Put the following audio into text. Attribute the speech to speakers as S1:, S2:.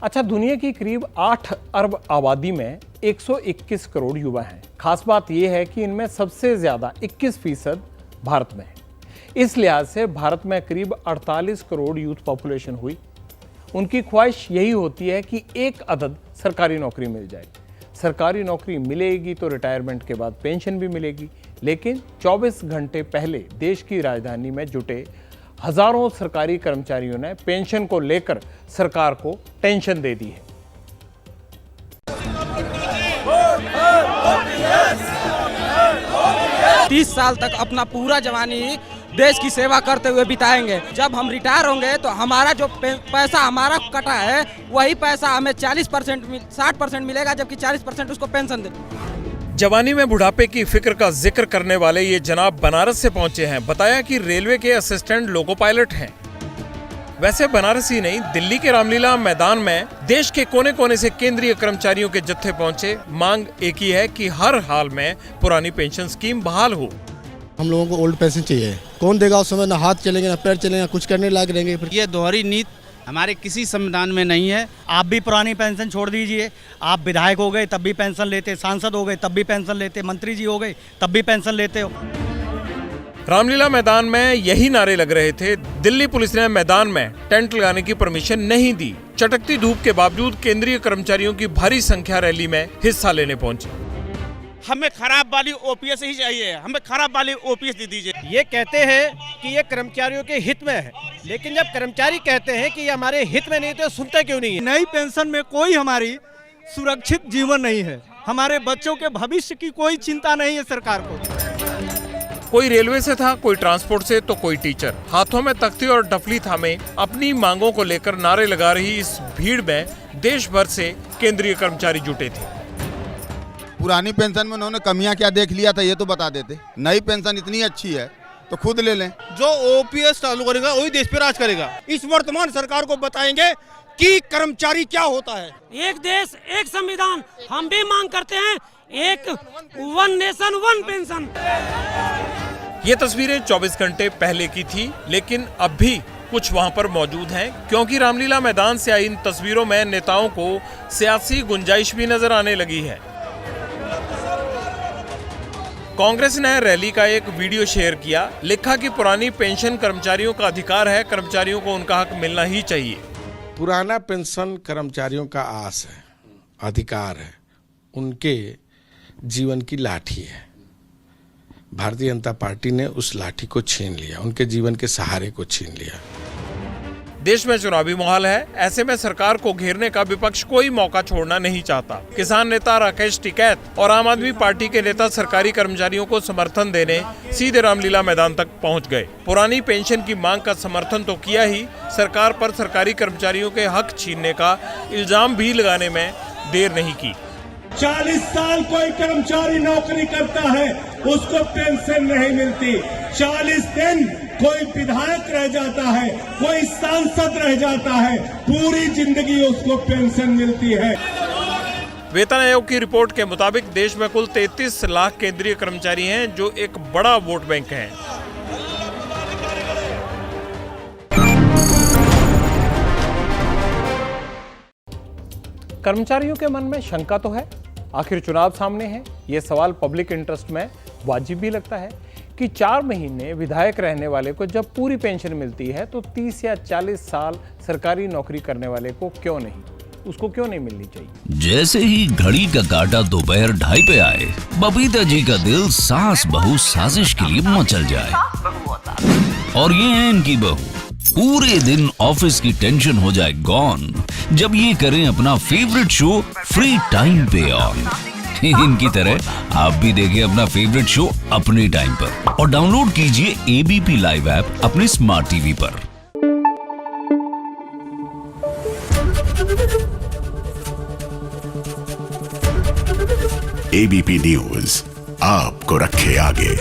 S1: अच्छा, दुनिया की करीब 8 अरब आबादी में 121 करोड़ युवा हैं। खास बात यह है कि इनमें सबसे ज्यादा 21% भारत में है। इस लिहाज से भारत में करीब 48 करोड़ यूथ पॉपुलेशन हुई। उनकी ख्वाहिश यही होती है कि एक अदद सरकारी नौकरी मिल जाए। सरकारी नौकरी मिलेगी तो रिटायरमेंट के बाद पेंशन भी मिलेगी, लेकिन 24 घंटे पहले देश की राजधानी में जुटे हजारों सरकारी कर्मचारियों ने पेंशन को लेकर सरकार को टेंशन दे दी है।
S2: तीस साल तक अपना पूरा जवानी देश की सेवा करते हुए बिताएंगे। जब हम रिटायर होंगे तो हमारा जो पैसा हमारा कटा है वही पैसा हमें 60% मिलेगा, जबकि 40% उसको पेंशन देते।
S1: जवानी में बुढ़ापे की फिक्र का जिक्र करने वाले ये जनाब बनारस से पहुंचे हैं। बताया कि रेलवे के असिस्टेंट लोको पायलट हैं। वैसे बनारस ही नहीं, दिल्ली के रामलीला मैदान में देश के कोने कोने से केंद्रीय कर्मचारियों के जत्थे पहुंचे। मांग एक ही है कि हर हाल में पुरानी पेंशन स्कीम बहाल हो।
S3: हम लोगों को ओल्ड पेंशन चाहिए। कौन देगा उस समय? ना हाथ चलेंगे ना पैर चलेंगे, कुछ करने लायक रहेंगे।
S4: ये दोहरी नीति हमारे किसी संविधान में नहीं है।
S5: आप भी पुरानी पेंशन छोड़ दीजिए। आप विधायक हो गए तब भी पेंशन लेते, सांसद हो गए तब भी पेंशन लेते, मंत्री जी हो गए तब भी पेंशन लेते हो।
S1: रामलीला मैदान में यही नारे लग रहे थे। दिल्ली पुलिस ने मैदान में टेंट लगाने की परमिशन नहीं दी। चटकती धूप के बावजूद केंद्रीय कर्मचारियों की भारी संख्या रैली में हिस्सा लेने पहुंची।
S6: हमें खराब वाली ओपीएस ही चाहिए, हमें खराब वाली ओपीएस दे दीजिए।
S7: ये कहते हैं कि ये कर्मचारियों के हित में है, लेकिन जब कर्मचारी कहते हैं कि ये हमारे हित में नहीं तो सुनते क्यों नहीं है?
S5: नई पेंशन में कोई हमारी सुरक्षित जीवन नहीं है। हमारे बच्चों के भविष्य की कोई चिंता नहीं है सरकार को।
S1: कोई रेलवे से था, कोई ट्रांसपोर्ट से, तो कोई टीचर। हाथों में तख्ती और डफली थामे अपनी मांगों को लेकर नारे लगा रही इस भीड़ में देश भर से केंद्रीय कर्मचारी जुटे थे।
S8: पुरानी पेंशन में उन्होंने कमियां क्या देख लिया था ये तो बता देते। नई पेंशन इतनी अच्छी है तो खुद ले लें।
S6: जो ओपीएस चालू करेगा वही देश पे राज करेगा। इस वर्तमान सरकार को बताएंगे कि कर्मचारी क्या होता है।
S2: एक देश एक संविधान, हम भी मांग करते हैं एक वन नेशन वन पेंशन।
S1: ये तस्वीरें 24 घंटे पहले की थी, लेकिन अब भी कुछ वहां पर मौजूद हैं, क्योंकि रामलीला मैदान से आई इन तस्वीरों में नेताओं को सियासी गुंजाइश भी नजर आने लगी है। कांग्रेस ने रैली का एक वीडियो शेयर किया। लिखा कि पुरानी पेंशन कर्मचारियों का अधिकार है, कर्मचारियों को उनका हक मिलना ही चाहिए।
S9: पुराना पेंशन कर्मचारियों का आस है, अधिकार है, उनके जीवन की लाठी है। भारतीय जनता पार्टी ने उस लाठी को छीन लिया, उनके जीवन के सहारे को छीन लिया।
S1: देश में चुनावी माहौल है, ऐसे में सरकार को घेरने का विपक्ष कोई मौका छोड़ना नहीं चाहता। किसान नेता राकेश टिकैत और आम आदमी पार्टी के नेता सरकारी कर्मचारियों को समर्थन देने सीधे रामलीला मैदान तक पहुंच गए। पुरानी पेंशन की मांग का समर्थन तो किया ही, सरकार पर सरकारी कर्मचारियों के हक छीनने का इल्जाम भी लगाने में देर नहीं की।
S10: 40 साल कोई कर्मचारी नौकरी करता है, उसको पेंशन नहीं मिलती। 40 दिन कोई विधायक रह जाता है, कोई सांसद रह जाता है, पूरी जिंदगी उसको पेंशन मिलती है।
S1: वेतन आयोग की रिपोर्ट के मुताबिक देश में कुल 33 लाख केंद्रीय कर्मचारी हैं, जो एक बड़ा वोट बैंक है। कर्मचारियों के मन में शंका तो है, आखिर चुनाव सामने है। ये सवाल पब्लिक इंटरेस्ट में वाजिब भी लगता है कि 4 महीने विधायक रहने वाले को जब पूरी पेंशन मिलती है तो 30 या 40 साल सरकारी नौकरी करने वाले को क्यों नहीं, उसको क्यों नहीं मिलनी चाहिए।
S11: जैसे ही घड़ी का काटा दोपहर 2:30 पे आए, बबीता जी का दिल सास बहू साजिश के लिए मचल जाए। और ये है इनकी बहू, पूरे दिन ऑफिस की टेंशन हो जाए गॉन जब ये करें अपना फेवरेट शो फ्री टाइम पे ऑन। इनकी तरह आप भी देखिए अपना फेवरेट शो अपने टाइम पर और डाउनलोड कीजिए एबीपी लाइव ऐप अपने स्मार्ट टीवी पर।
S12: एबीपी न्यूज आपको रखे आगे।